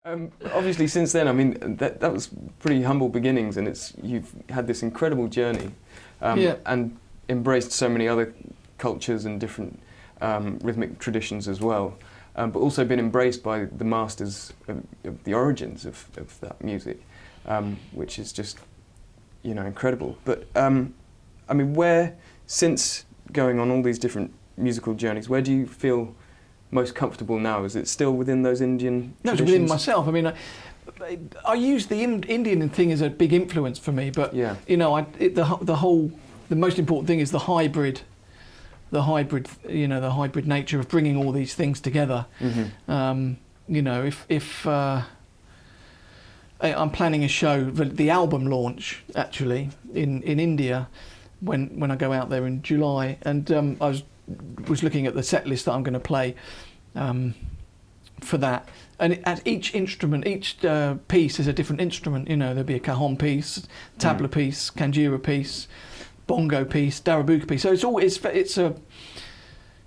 Obviously, since then, I mean, that was pretty humble beginnings, and you've had this incredible journey, and embraced so many other cultures and different rhythmic traditions as well, but also been embraced by the masters of the origins of that music, which is just, incredible. But I mean, since going on all these different musical journeys, where do you feel most comfortable now? Is it still within those Indian traditions? No, it's within myself. I mean, I use the Indian thing as a big influence for me, but the most important thing is the hybrid nature of bringing all these things together. Mm-hmm. If I'm planning a show, the album launch actually in India when I go out there in July, and I was looking at the set list that I'm going to play for that, and at each instrument, each piece is a different instrument. There'll be a cajon piece, tabla piece, kanjira piece, bongo piece, darabuka piece. So it's a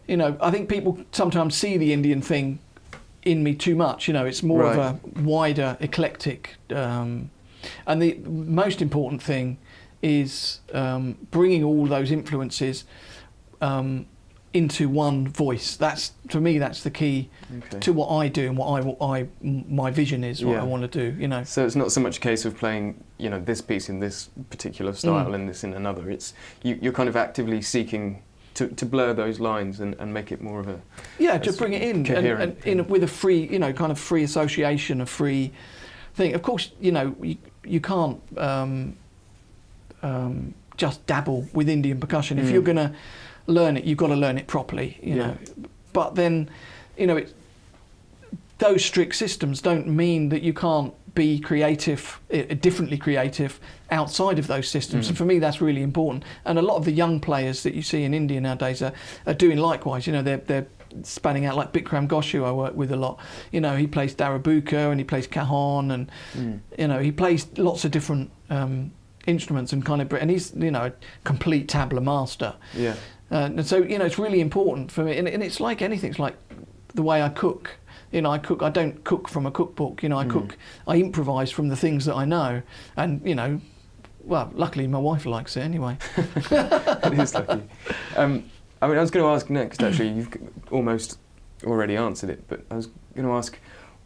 I think people sometimes see the Indian thing in me too much. It's more of a wider, eclectic, and the most important thing is bringing all those influences into one voice. That's, for me, that's the key to what I do and what my vision is, what I want to do. So it's not so much a case of playing, this piece in this particular style and this in another. It's you're kind of actively seeking to blur those lines and make it more of a to bring it in and with a free, kind of free association, a free thing. Of course, you can't just dabble with Indian percussion. If you're going to learn it, you've got to learn it properly, you know. But then, those strict systems don't mean that you can't be creative, differently creative outside of those systems. And for me, that's really important. And a lot of the young players that you see in India nowadays are doing likewise. They're spanning out, like Bikram Goshu I work with a lot. He plays darabuka and he plays cajon and he plays lots of different instruments and he's a complete tabla master. And so it's really important for me, and it's like anything. It's like the way I cook. I cook. I don't cook from a cookbook. I cook. I improvise from the things that I know, and well, luckily my wife likes it anyway. It is lucky. I was going to ask next. Actually, you've almost already answered it, but I was going to ask,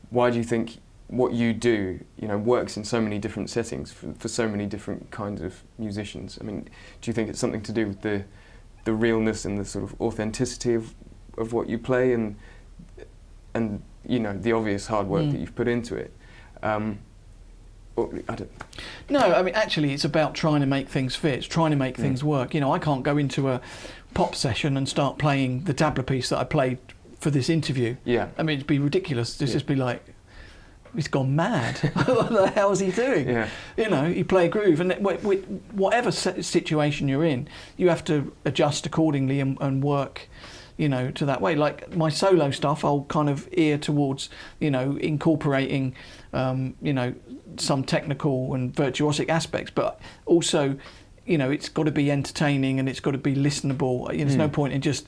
why do you think what you do, works in so many different settings for so many different kinds of musicians? I mean, do you think it's something to do with the realness and the sort of authenticity of what you play and the obvious hard work that you've put into it? I don't. No, I mean, actually it's about trying to make things fit, it's trying to make things work. I can't go into a pop session and start playing the tabla piece that I played for this interview. I mean, it'd be ridiculous to just be like, he's gone mad. What the hell is he doing? You play a groove, and whatever situation you're in, you have to adjust accordingly and work, to that way. Like my solo stuff, I'll kind of ear towards, incorporating, some technical and virtuosic aspects, but also, it's got to be entertaining and it's got to be listenable. There's no point in just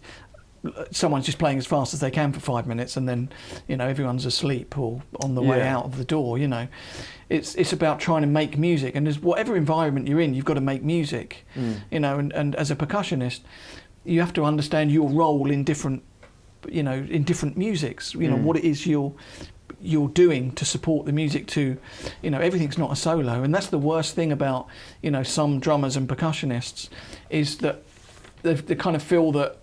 someone's just playing as fast as they can for 5 minutes and then everyone's asleep or on the way out of the door. It's about trying to make music, and there's whatever environment you're in, you've got to make music. And as a percussionist, you have to understand your role in different musics, what it is you're doing to support the music to, everything's not a solo. And that's the worst thing about some drummers and percussionists, is that they kind of feel that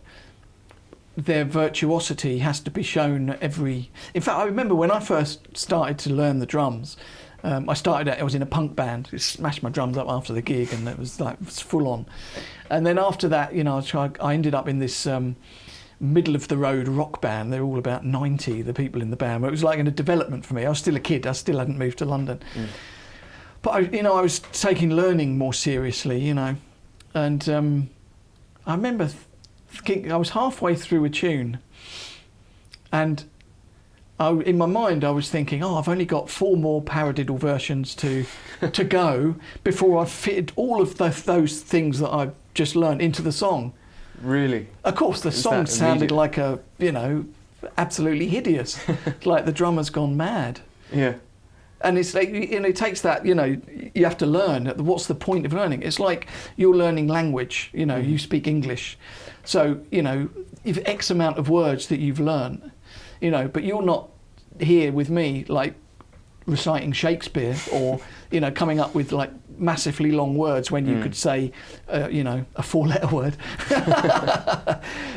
their virtuosity has to be shown in fact, I remember when I first started to learn the drums, I was in a punk band. I smashed my drums up after the gig, and it was full on. And then after that, I ended up in this middle of the road rock band. They're all about 90, the people in the band. It was like a development for me. I was still a kid. I still hadn't moved to London. But I was taking learning more seriously, and I remember I was halfway through a tune, and in my mind I was thinking, I've only got 4 more paradiddle versions to go before I've fitted all of those things that I've just learned into the song. Really? Of course, the song sounded like absolutely hideous. Like the drummer's gone mad. And it's like, it takes that, you have to learn. What's the point of learning? It's like you're learning language, you speak English. So, if X amount of words that you've learned, but you're not here with me, like, reciting Shakespeare or, coming up with, like, massively long words when you could say, a 4-letter word.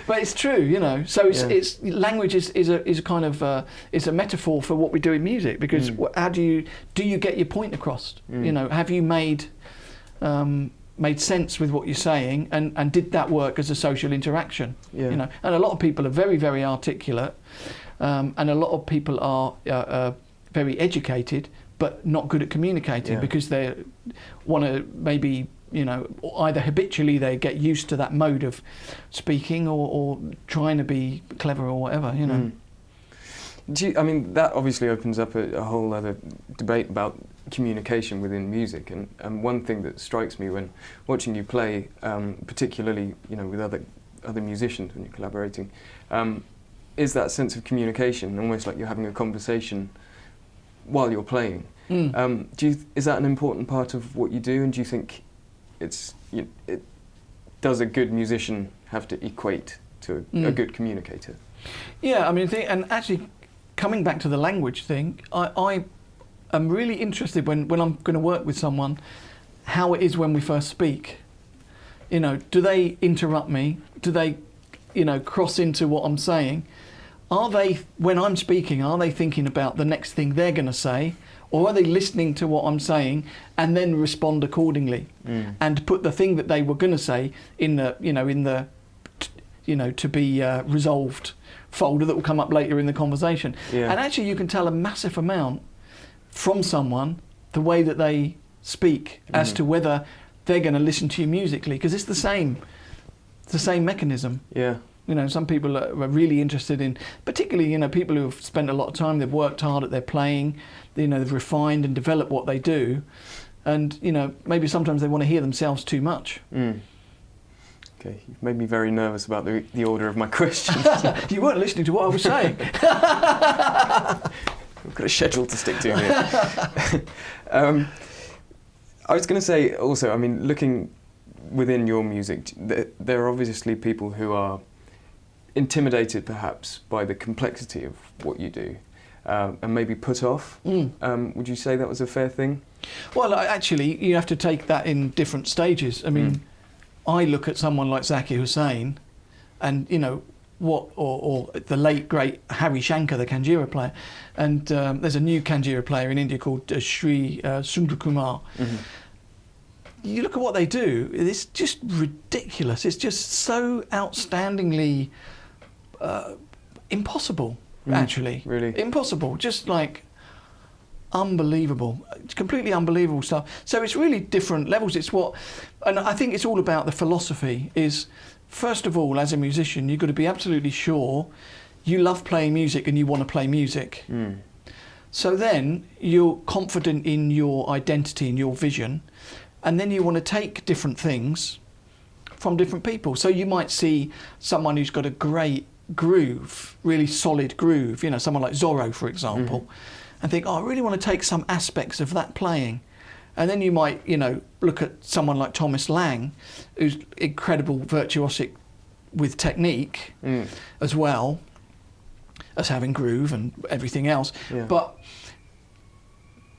But it's true, So it's language is a kind of is a metaphor for what we do in music, because how do you get your point across? Have you made sense with what you're saying, and did that work as a social interaction? And a lot of people are very, very articulate, and a lot of people are very educated, but not good at communicating because they want to maybe, either habitually they get used to that mode of speaking or trying to be clever or whatever, That obviously opens up a whole other debate about communication within music, and one thing that strikes me when watching you play, particularly, with other musicians when you're collaborating, is that sense of communication, almost like you're having a conversation while you're playing. Is that an important part of what you do, and do you think does a good musician have to equate to a good communicator? Yeah, and actually coming back to the language thing, I am really interested when I'm going to work with someone, how it is when we first speak. Do they interrupt me? Do they, cross into what I'm saying? Are they, when I'm speaking, are they thinking about the next thing they're going to say, or are they listening to what I'm saying and then respond accordingly and put the thing that they were going to say in the to be resolved folder that will come up later in the conversation? And actually, you can tell a massive amount from someone the way that they speak as to whether they're going to listen to you musically, because it's the same mechanism. Some people are really interested in, particularly, people who have spent a lot of time, they've worked hard at their playing, they've refined and developed what they do, and, maybe sometimes they want to hear themselves too much. Okay, you've made me very nervous about the order of my questions. You weren't listening to what I was saying. We've got a schedule to stick to here. I was going to say also, looking within your music, there are obviously people who are intimidated perhaps by the complexity of what you do, and maybe put off. Would you say that was a fair thing? Well, actually, you have to take that in different stages. I look at someone like Zakir Hussain, and or the late great Hari Shankar, the Kanjira player, and there's a new Kanjira player in India called Sri Sundrakumar. You look at what they do; it's just ridiculous. It's just so outstandingly impossible, actually. Really? Impossible. Just like unbelievable. It's completely unbelievable stuff. So it's really different levels. And I think it's all about the philosophy is, first of all, as a musician, you've got to be absolutely sure you love playing music and you want to play music. So then you're confident in your identity and your vision, and then you want to take different things from different people. So you might see someone who's got a great groove, really solid groove, someone like Zorro, for example, and think, I really want to take some aspects of that playing. And then you might, look at someone like Thomas Lang, who's incredible virtuosic with technique as well as having groove and everything else. But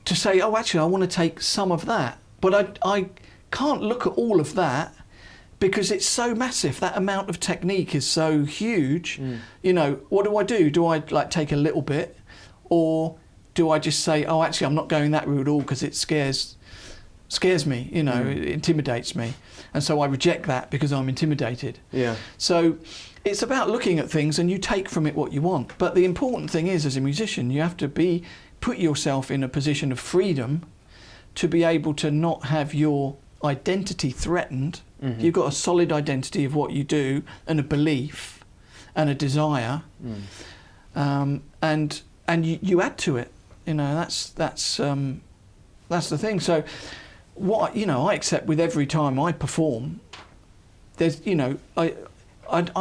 to say, actually, I want to take some of that, but I can't look at all of that, because it's so massive. That amount of technique is so huge. What do? Do I take a little bit, or do I just say, actually, I'm not going that route at all because it scares me, it intimidates me, and so I reject that because I'm intimidated. So it's about looking at things and you take from it what you want. But the important thing is, as a musician, you have to put yourself in a position of freedom to be able to not have your identity threatened. You've got a solid identity of what you do and a belief and a desire, and you add to it. That's the thing. So what I accept with every time I perform, there's I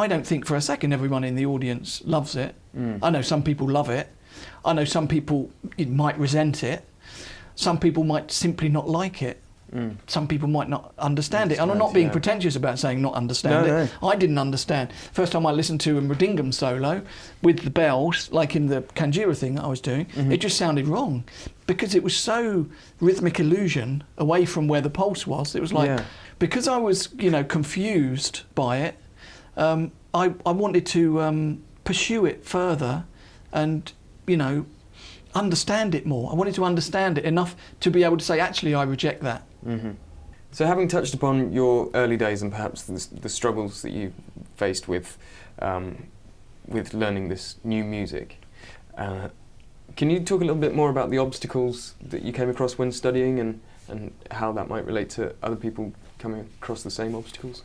don't think for a second everyone in the audience loves it. I know some people love it. I know some people might resent it. some people might simply not like it. Some people might not understand it. And I'm not being pretentious about saying not understand it. No. I didn't understand. First time I listened to a Mridingam solo with the bells, like in the Kanjira thing that I was doing, it just sounded wrong because it was so rhythmic illusion away from where the pulse was. It was like, because I was, confused by it, I wanted to pursue it further and, understand it more. I wanted to understand it enough to be able to say, actually, I reject that. So having touched upon your early days and perhaps the struggles that you faced with learning this new music, can you talk a little bit more about the obstacles that you came across when studying and how that might relate to other people coming across the same obstacles?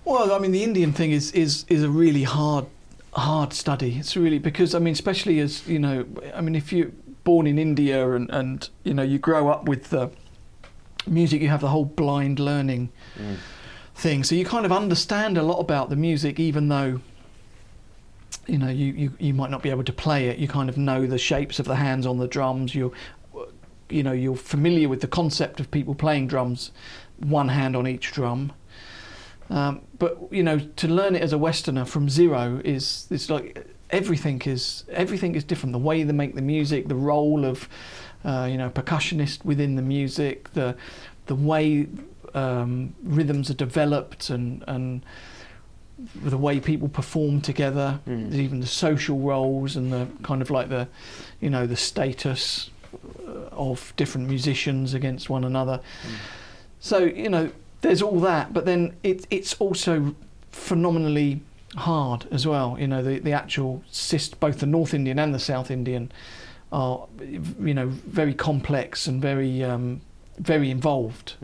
Well, I mean, the Indian thing is a really hard study. It's really, because, especially as, if you're born in India and you grow up with the music, you have the whole blind learning thing. So you kind of understand a lot about the music, even though, you might not be able to play it. You kind of know the shapes of the hands on the drums. You're familiar with the concept of people playing drums, one hand on each drum. But to learn it as a Westerner from zero it's like everything is different. The way they make the music, the role of percussionist within the music, the way rhythms are developed, and the way people perform together, even the social roles and the kind of like the the status of different musicians against one another. So there's all that, but then it's also phenomenally hard as well. The actual both the North Indian and the South Indian are very complex and very very involved.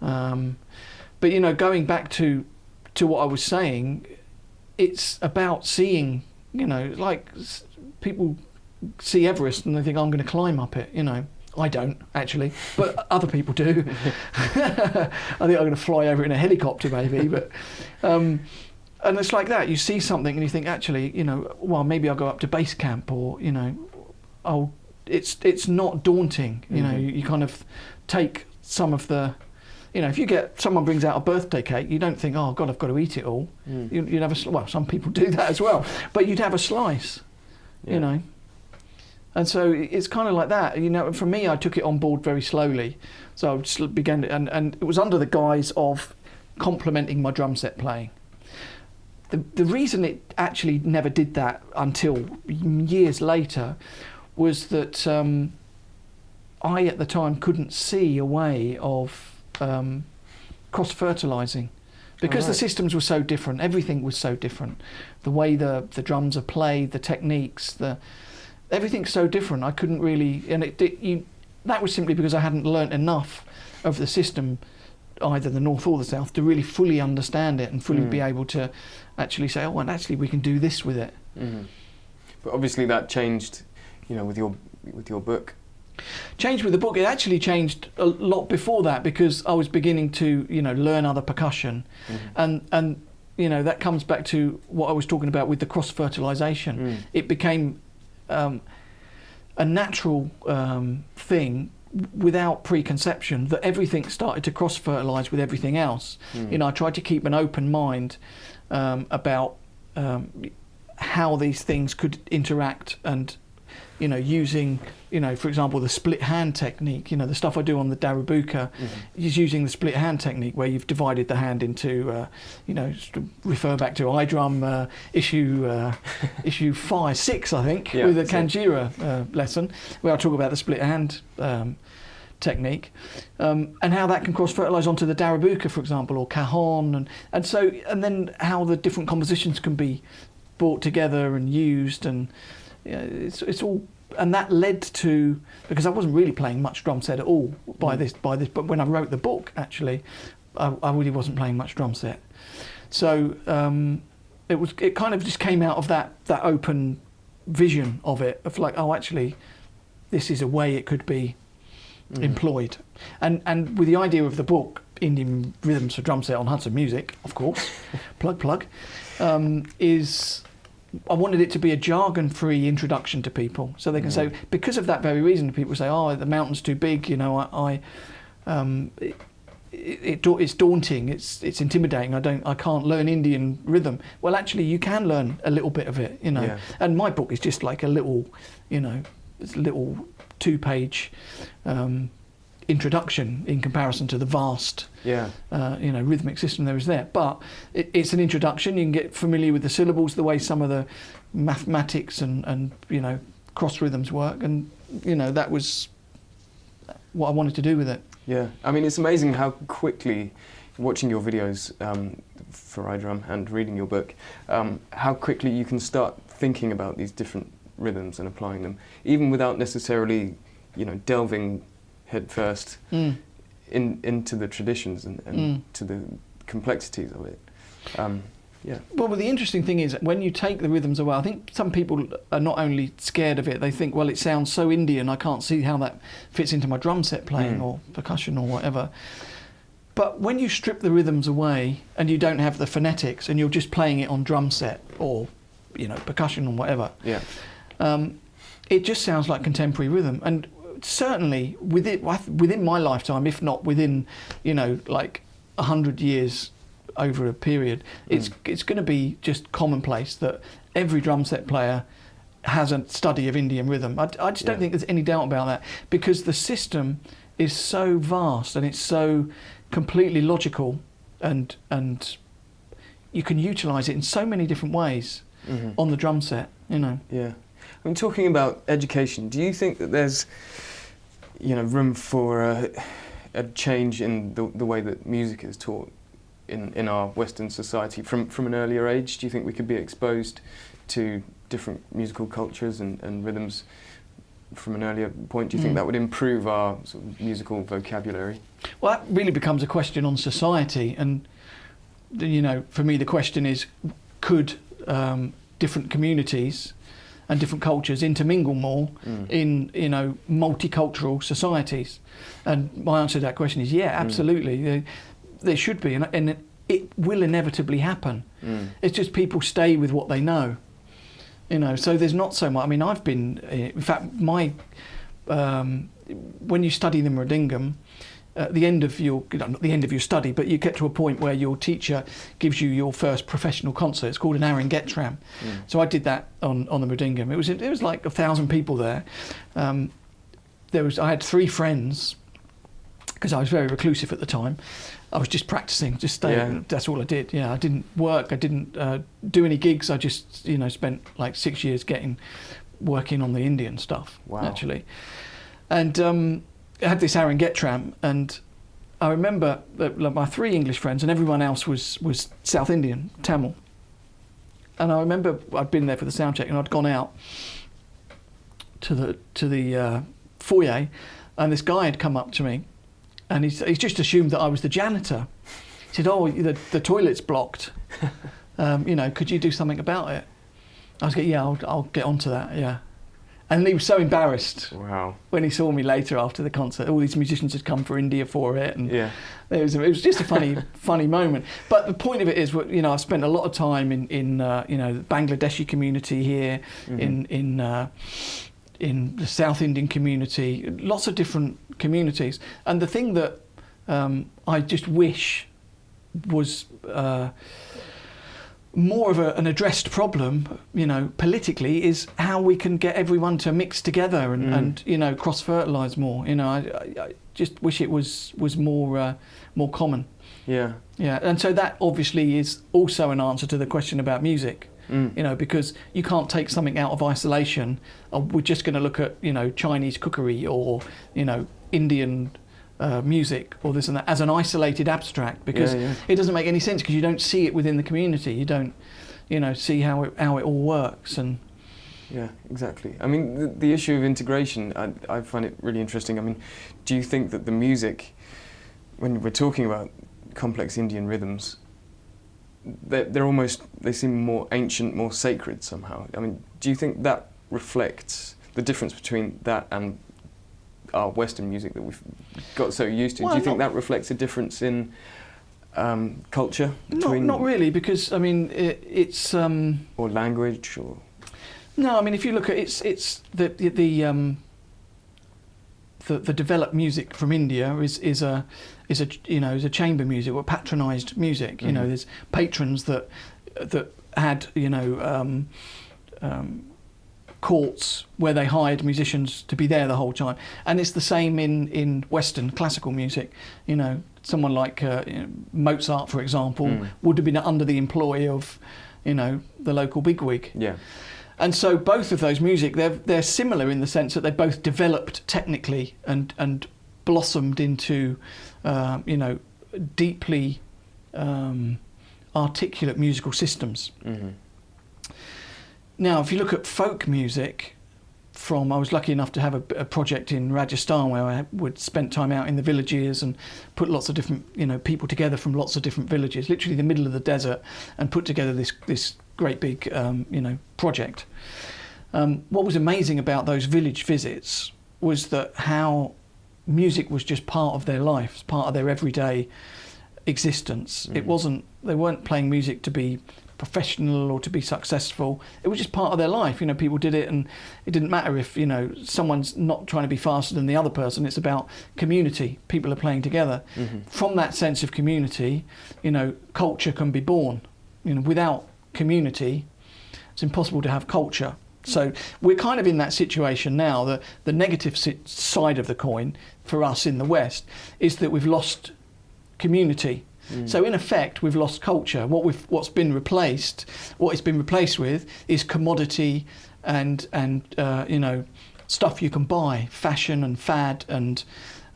But going back to what I was saying, it's about seeing, like people see Everest and they think, I'm going to climb up it. I don't actually, but other people do. I think I'm going to fly over in a helicopter maybe, but and it's like that. You see something and you think, actually, well, maybe I'll go up to base camp, or it's not daunting. You kind of take some of the, if someone brings out a birthday cake, you don't think, oh God, I've got to eat it all. You'd have well, some people do that as well, but you'd have a slice, And so it's kind of like that. For me, I took it on board very slowly. So I just began, and it was under the guise of complementing my drum set playing. The reason it actually never did that until years later was that I, at the time, couldn't see a way of cross-fertilising. Because the systems were so different, everything was so different. The way the drums are played, the techniques, everything's so different. I couldn't really, and that was simply because I hadn't learnt enough of the system, either the North or the South, to really fully understand it and fully be able to actually say, oh, and actually we can do this with it. But obviously that changed, with your book. Changed with the book. It actually changed a lot before that, because I was beginning to, learn other percussion, and that comes back to what I was talking about with the cross-fertilisation. It became a natural thing without preconception, that everything started to cross-fertilise with everything else. I tried to keep an open mind about how these things could interact, and using, for example, the split hand technique, the stuff I do on the Darabuka is using the split hand technique, where you've divided the hand into, to refer back to iDrum issue 6, I think, with the Kanjira lesson, where I talk about the split hand technique, and how that can cross-fertilise onto the Darabuka, for example, or Cajon, and then how the different compositions can be brought together and used, and it's all, and that led to, because I wasn't really playing much drum set at all by this, but when I wrote the book, actually, I really wasn't playing much drum set. So it kind of just came out of that open vision of it, of like, oh, actually, this is a way it could be employed, and with the idea of the book, Indian Rhythms for Drum Set on Hudson Music, of course, plug, is I wanted it to be a jargon-free introduction to people, so they can say, because of that very reason, people say, "Oh, the mountain's too big," you know. It's daunting. It's intimidating. I can't learn Indian rhythm. Well, actually, you can learn a little bit of it, you know. Yeah. And my book is just like a little, you know, it's a little 2-page introduction in comparison to the vast, you know, rhythmic system there is there. But it's an introduction. You can get familiar with the syllables, the way some of the mathematics and you know, cross rhythms work, and you know, that was what I wanted to do with it. Yeah, I mean, it's amazing how quickly, watching your videos for iDrum and reading your book, how quickly you can start thinking about these different rhythms and applying them, even without necessarily, you know, delving headfirst into the traditions and to the complexities of it. Yeah. Well, the interesting thing is, when you take the rhythms away, I think some people are not only scared of it, they think, well, it sounds so Indian, I can't see how that fits into my drum set playing or percussion or whatever. But when you strip the rhythms away and you don't have the phonetics and you're just playing it on drum set or, you know, percussion or whatever, it just sounds like contemporary rhythm. And certainly within my lifetime, if not within, you know, like 100 years over a period, it's going to be just commonplace that every drum set player has a study of Indian rhythm. I just don't think there's any doubt about that, because the system is so vast and it's so completely logical, and you can utilise it in so many different ways on the drum set, you know. Yeah. I mean, talking about education, do you think that there's, you know, room for a change in the way that music is taught in our Western society from an earlier age? Do you think we could be exposed to different musical cultures and rhythms from an earlier point? Do you think that would improve our sort of musical vocabulary? Well, that really becomes a question on society, and you know, for me the question is, could different communities and different cultures intermingle more in, you know, multicultural societies? And my answer to that question is absolutely. There should be, and it will inevitably happen. It's just people stay with what they know, you know. So there's not so much. I mean, I've been, in fact, when you study the Mridangam, at the end of your, not the end of your study, but you get to a point where your teacher gives you your first professional concert. It's called an Arangetram. So I did that on the Mridangam. It was like 1,000 people there. I had 3 friends, because I was very reclusive at the time. I was just practicing, just staying. That's all I did. Yeah, I didn't work. I didn't do any gigs. I just, you know, spent like 6 years working on the Indian stuff. Wow. Actually. And I had this Arangetram, and I remember that, like, my 3 English friends and everyone else was South Indian, Tamil. And I remember I'd been there for the sound check, and I'd gone out to the foyer, and this guy had come up to me. And he's just assumed that I was the janitor. He said, "Oh, the toilet's blocked. You know, could you do something about it?" I was like, "Yeah, I'll get onto that." Yeah. And he was so embarrassed. Wow. When he saw me later after the concert. All these musicians had come for India for it, and it was just a funny moment. But the point of it is, you know, I've spent a lot of time in you know, the Bangladeshi community here, in the South Indian community, lots of different communities. And the thing that I just wish was more of an addressed problem, you know, politically, is how we can get everyone to mix together and you know, cross-fertilise more. You know, I just wish it was more common. Yeah. Yeah, and so that obviously is also an answer to the question about music. You know, because you can't take something out of isolation. We're just going to look at, you know, Chinese cookery or, you know, Indian music or this and that as an isolated abstract, because it doesn't make any sense, because you don't see it within the community. You don't, you know, see how it all works. And yeah, exactly. I mean, the issue of integration, I find it really interesting. I mean, do you think that the music, when we're talking about complex Indian rhythms, they seem more ancient, more sacred somehow? I mean, do you think that reflects the difference between that and our Western music that we've got so used to? Do you think that reflects a difference in culture between? Not really, because I mean it's or language or. No, I mean if you look at it's the developed music from India is a chamber music or patronised music. You know, there's patrons that had courts where they hired musicians to be there the whole time, and it's the same in Western classical music. You know, someone like Mozart, for example, would have been under the employ of the local bigwig. Yeah. And so both of those music, they're similar in the sense that they both developed technically and blossomed into deeply articulate musical systems. Now, if you look at folk music, I was lucky enough to have a project in Rajasthan where I would spend time out in the villages and put lots of different people together from lots of different villages, literally the middle of the desert, and put together this great big project. What was amazing about those village visits was that how music was just part of their lives, part of their everyday existence. It wasn't, they weren't playing music to be professional or to be successful. It was just part of their life. People did it, and it didn't matter if someone's not trying to be faster than the other person. It's about community. People are playing together. From that sense of community, culture can be born. Without community, it's impossible to have culture. So we're kind of in that situation now. The negative side of the coin for us in the West is that we've lost community. So in effect, we've lost culture. What it's been replaced with is commodity and stuff you can buy, fashion and fad and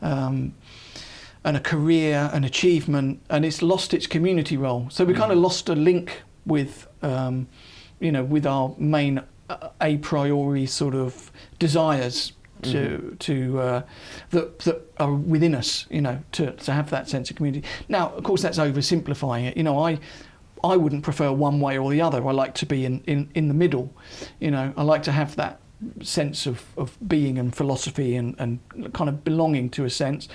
a career, an achievement, and it's lost its community role. So we kind of lost a link with with our main a priori sort of desires that are within us, to have that sense of community. Now, of course, that's oversimplifying it. I wouldn't prefer one way or the other. I like to be in the middle. I like to have that sense of being and philosophy and kind of belonging to a sense.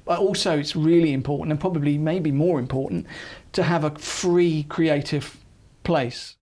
But also, it's really important, and probably maybe more important, to have a free creative place.